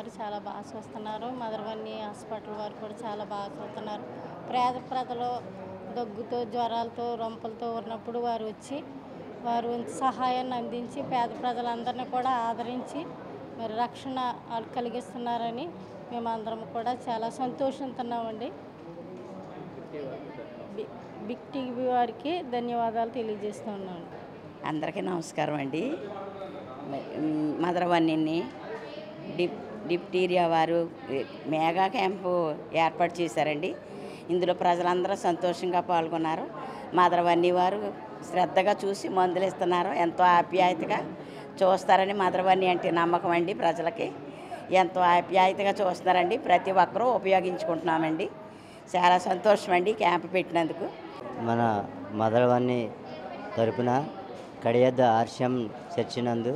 వారు చాలా బాగా చూస్తున్నారు. మదర్వన్ని హాస్పిటల్ వారు కూడా చాలా బాగా చూస్తున్నారు. పేద ప్రజలు దగ్గుతో, జ్వరాలతో, రొంపులతో ఉన్నప్పుడు వారు వచ్చి వారు సహాయాన్ని అందించి పేద ప్రజలందరినీ కూడా ఆదరించి మరి రక్షణ కలిగిస్తున్నారని మేమందరం కూడా చాలా సంతోషిస్తున్నామండి. బిగ్ టీవీ వారికి ధన్యవాదాలు తెలియజేస్తున్నాను. అందరికీ నమస్కారం అండి. మదర్వన్నిని డిప్టీరియా వారు మెగా క్యాంపు ఏర్పాటు చేశారండి. ఇందులో ప్రజలందరూ సంతోషంగా పాల్గొన్నారు. మదర్వన్ని వారు శ్రద్ధగా చూసి మందులు ఇస్తున్నారు. ఎంతో ఆప్యాయతగా చూస్తారని మదర్వన్ని అంటే నమ్మకం అండి. ప్రజలకి ఎంతో ఆప్యాయతగా చూస్తున్నారండి. ప్రతి ఒక్కరూ ఉపయోగించుకుంటున్నామండి. చాలా సంతోషం అండి క్యాంపు పెట్టినందుకు. మన మదర్వన్ని తరపున కడియద్ద ఆర్షం చర్చినందు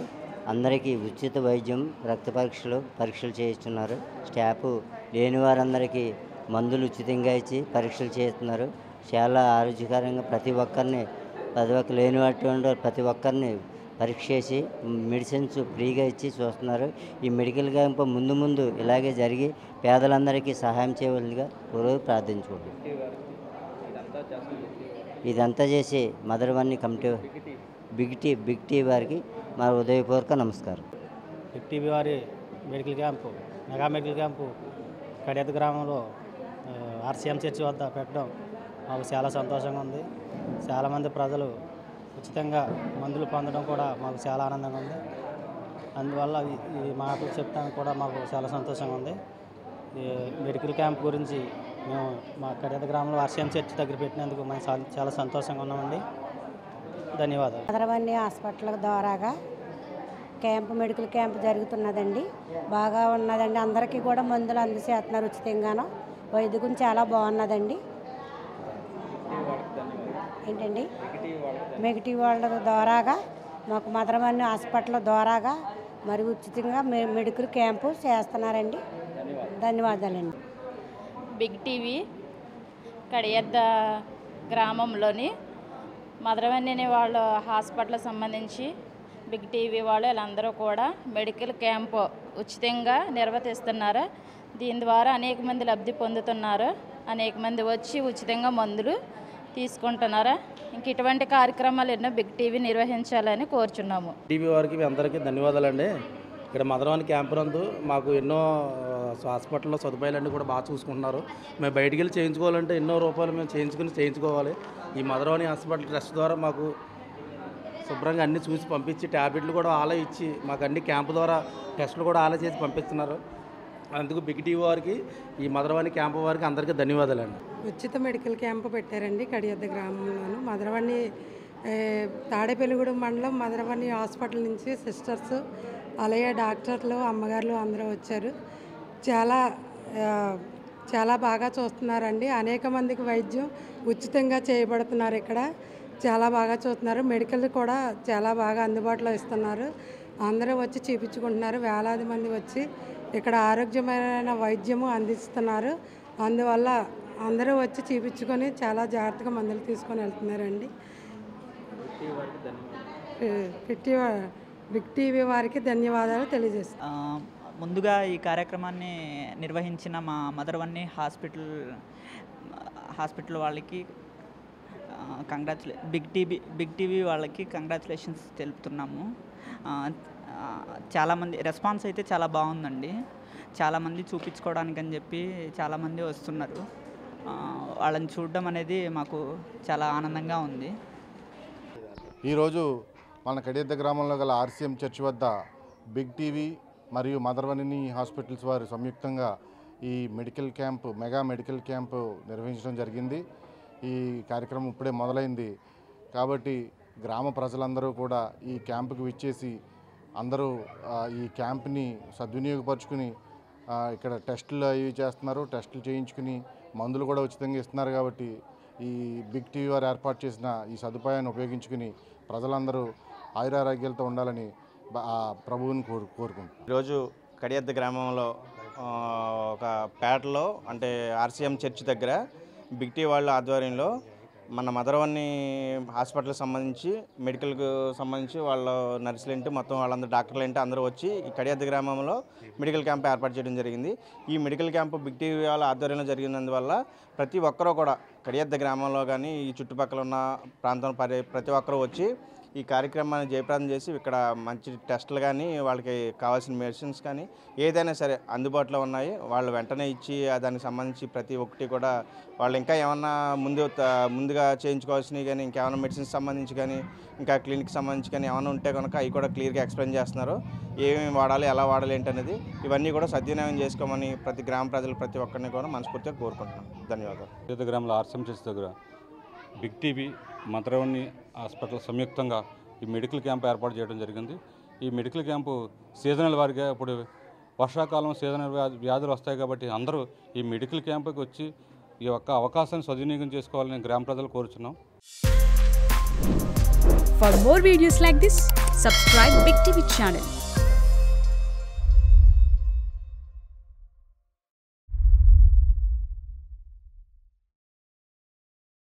అందరికీ ఉచిత వైద్యం, రక్త పరీక్షలు చేయిస్తున్నారు. స్టాఫ్ లేని వారందరికీ మందులు ఉచితంగా ఇచ్చి పరీక్షలు చేస్తున్నారు. చాలా ఆరోగ్యకరంగా ప్రతి ఒక్కరిని లేని వాటి ప్రతి ఒక్కరిని పరీక్ష చేసి మెడిసిన్స్ ఫ్రీగా ఇచ్చి చూస్తున్నారు. ఈ మెడికల్ క్యాంప్ ముందు ఇలాగే జరిగి పేదలందరికీ సహాయం చేయవలసిగా రోజు ప్రార్థించుకోండి. ఇదంతా చేసి మదర్వన్ని కమిటీ బిగ్ టీ వారికి మా హృదయపూర్వక నమస్కారం. బిగ్ టీవీ వారి మెగా మెడికల్ క్యాంపు కడియత్ గ్రామంలో ఆర్సీఎం చర్చి వద్ద పెట్టడం మాకు చాలా సంతోషంగా ఉంది. చాలామంది ప్రజలు ఉచితంగా మందులు పొందడం కూడా మాకు చాలా ఆనందంగా ఉంది. అందువల్ల ఈ మాటలు చెప్పడానికి కూడా మాకు చాలా సంతోషంగా ఉంది. ఈ మెడికల్ క్యాంప్ గురించి మేము మా కడియత్ గ్రామంలో ఆర్సీఎం చర్చి దగ్గర పెట్టినందుకు మేము చాలా సంతోషంగా ఉన్నామండి. ధన్యవాదాలు. మదర్వన్ని హాస్పిటల్ ద్వారాగా మెడికల్ క్యాంప్ జరుగుతున్నదండి. బాగా ఉన్నదండి. అందరికీ కూడా మందులు అందజేస్తున్నారు ఉచితంగాను. వైద్యం చాలా బాగున్నదండి. ఏంటండి నెగిటివ్ వాళ్ళ ద్వారాగా మాకు మదర్వన్ని హాస్పిటల్ ద్వారాగా మరి ఉచితంగా మెడికల్ క్యాంపు చేస్తున్నారండి. ధన్యవాదాలండి. బిగ్ టీవీ కడియద్ద గ్రామంలోని మదర్వన్ని వాళ్ళ హాస్పిటల్ సంబంధించి బిగ్ టీవీ వాళ్ళు వీళ్ళందరూ కూడా మెడికల్ క్యాంపు ఉచితంగా నిర్వహిస్తున్నారు. దీని ద్వారా అనేక మంది లబ్ధి పొందుతున్నారు. అనేక మంది వచ్చి ఉచితంగా మందులు తీసుకుంటున్నారు. ఇంక ఇటువంటి కార్యక్రమాలు ఎన్నో బిగ్ టీవీ నిర్వహించాలని కోరుచున్నాము. టీవీ వారికి అందరికీ ధన్యవాదాలండి. ఇక్కడ మదర్వన్ని క్యాంపు నందు మాకు ఎన్నో హాస్పిటల్లో సదుపాయాలన్నీ కూడా బాగా చూసుకుంటున్నారు. మేము బయటికి వెళ్ళి చేయించుకోవాలంటే ఎన్నో రూపాయలు మేము చేయించుకోవాలి. ఈ మదర్వన్ని హాస్పిటల్ ట్రస్ట్ ద్వారా మాకు శుభ్రంగా అన్నీ చూసి పంపించి ట్యాబ్లెట్లు కూడా ఆలా ఇచ్చి మాకు అన్ని క్యాంపు ద్వారా టెస్టులు కూడా ఆలా చేసి పంపిస్తున్నారు. అందుకు బిగ్ టీవీ వారికి ఈ మదర్వన్ని క్యాంపు వారికి అందరికీ ధన్యవాదాలండి. ఉచిత మెడికల్ క్యాంపు పెట్టారండి కడియద్ద గ్రామంలోను. మదర్వన్ని తాడేపల్లిగూడెం మండలం మదర్వన్ని హాస్పిటల్ నుంచి సిస్టర్స్ అలాగే డాక్టర్లు అమ్మగారులు అందరూ వచ్చారు. చాలా బాగా చూస్తున్నారండి. అనేక మందికి వైద్యం ఉచితంగా చేయబడుతున్నారు. ఇక్కడ చాలా బాగా చూస్తున్నారు. మెడికల్ కూడా చాలా బాగా అందుబాటులో ఇస్తున్నారు. అందరూ వచ్చి చూపించుకుంటున్నారు. వేలాది మంది వచ్చి ఇక్కడ ఆరోగ్యమైన వైద్యము అందిస్తున్నారు. అందువల్ల అందరూ వచ్చి చూపించుకొని చాలా జాగ్రత్తగా మందులు తీసుకొని వెళ్తున్నారండి. బిగ్ టీవీ వారికి ధన్యవాదాలు తెలియజేస్తాను. ముందుగా ఈ కార్యక్రమాన్ని నిర్వహించిన మా మదర్వన్ని హాస్పిటల్ వాళ్ళకి బిగ్ టీవీ వాళ్ళకి కంగ్రాచులేషన్స్ తెలుపుతున్నాము. చాలామంది రెస్పాన్స్ అయితే చాలా బాగుందండి. చాలామంది చూపించుకోవడానికి అని చెప్పి చాలామంది వస్తున్నారు. వాళ్ళని చూడడం అనేది మాకు చాలా ఆనందంగా ఉంది. ఈరోజు మన కడియద్ద గ్రామంలో గల ఆర్సీఎం చర్చి వద్ద బిగ్ టీవీ మరియు మదర్వన్ని హాస్పిటల్స్ వారు సంయుక్తంగా ఈ మెగా మెడికల్ క్యాంపు నిర్వహించడం జరిగింది. ఈ కార్యక్రమం ఇప్పుడే మొదలైంది కాబట్టి గ్రామ ప్రజలందరూ కూడా ఈ క్యాంపుకి విచ్చేసి అందరూ ఈ క్యాంప్ని సద్వినియోగపరుచుకుని ఇక్కడ టెస్టులు అవి చేస్తున్నారు. టెస్టులు చేయించుకుని మందులు కూడా ఉచితంగా ఇస్తున్నారు. కాబట్టి ఈ బిగ్ టీవీ వారు ఏర్పాటు చేసిన ఈ సదుపాయాన్ని ఉపయోగించుకుని ప్రజలందరూ ఆయురారోగ్యాలతో ఉండాలని ప్రభువుని కోరుకుంటున్నాను. ఈరోజు కడియద్ద గ్రామంలో ఒక పేటలో అంటే ఆర్సీఎం చర్చ్ దగ్గర బిగ్ టీవీ వాళ్ళ ఆధ్వర్యంలో మన మదర్వన్ని హాస్పిటల్కి సంబంధించి మెడికల్కి సంబంధించి వాళ్ళ నర్సులు ఏంటి మొత్తం వాళ్ళందరూ డాక్టర్లు ఏంటి అందరూ వచ్చి ఈ కడియద్ద గ్రామంలో మెడికల్ క్యాంప్ ఏర్పాటు చేయడం జరిగింది. ఈ మెడికల్ క్యాంపు బిగ్ టీవీ వాళ్ళ ఆధ్వర్యంలో జరిగినందువల్ల ప్రతి ఒక్కరూ కూడా కడియద్ద గ్రామంలో కానీ ఈ చుట్టుపక్కల ఉన్న ప్రాంతం ప్రతి ఒక్కరూ వచ్చి ఈ కార్యక్రమాన్ని జయప్రదం చేసి ఇక్కడ మంచి టెస్టులు కానీ వాళ్ళకి కావాల్సిన మెడిసిన్స్ కానీ ఏదైనా సరే అందుబాటులో ఉన్నాయి. వాళ్ళు వెంటనే ఇచ్చి దానికి సంబంధించి ప్రతి ఒక్కటి కూడా వాళ్ళు ఇంకా ఏమన్నా ముందుగా చేయించుకోవాల్సినవి కానీ ఇంకేమైనా మెడిసిన్స్ సంబంధించి కానీ ఇంకా క్లినిక్ సంబంధించి కానీ ఏమైనా ఉంటే కనుక అవి కూడా క్లియర్గా ఎక్స్ప్లెయిన్ చేస్తున్నారు. ఏమేమి వాడాలి, ఎలా వాడాలి ఏంటనేది ఇవన్నీ కూడా సద్వినియోగం చేసుకోమని ప్రతి గ్రామ ప్రజలు ప్రతి ఒక్కరిని కూడా మనస్ఫూర్తిగా కోరుకుంటున్నాను. ధన్యవాదాలు. గ్రామంలో ఆర్సీఎం చర్చి దగ్గర బిగ్ టీవీ మదర్వన్ని హాస్పిటల్ సంయుక్తంగా ఈ మెడికల్ క్యాంప్ ఏర్పాటు చేయడం జరిగింది. ఈ మెడికల్ క్యాంపు సీజనల్ వారిగా ఇప్పుడు వర్షాకాలం సీజనల్ వ్యాధులు వస్తాయి కాబట్టి అందరూ ఈ మెడికల్ క్యాంపుకి వచ్చి ఈ యొక్క అవకాశాన్ని సద్వినియోగం చేసుకోవాలని గ్రామ ప్రజలు కోరుచున్నాం. For more videos like this, subscribe Big TV channel.